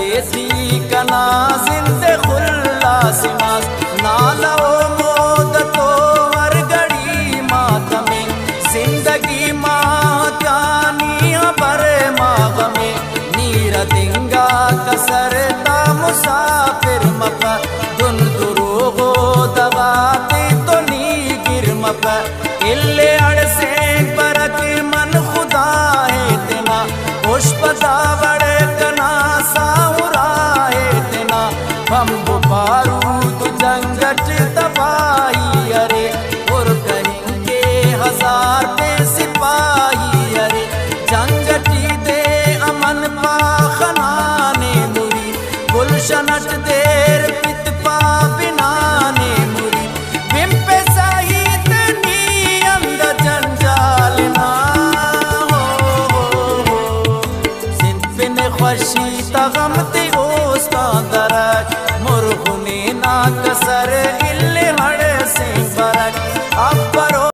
से थी कना जिंदे खुल्ला सिनास नाला मोद तो हर घड़ी मातमे जिंदगी मात्यानी बरे माग में नीर दिंगा कसरता मुसाफिर मका दुन दुरोगो दबाते तो नी गिर मका इल्ले अड़से परक मन खुदा है तेना पुष्पता बड़े कना साहुरा है तेना बम्बू बारूद जंगट तबाही अरे और कहेंगे हजार पे सिपाही अरे जंगटी दे अमन पा खनाने मुरी गुलशनट देर पितपा बिनाने मुरी बिम पे साहित नी अंद जंजाल ना हो जिन बिन खुशी तगम ते ओस्ता दरज मुरगुने ना कसर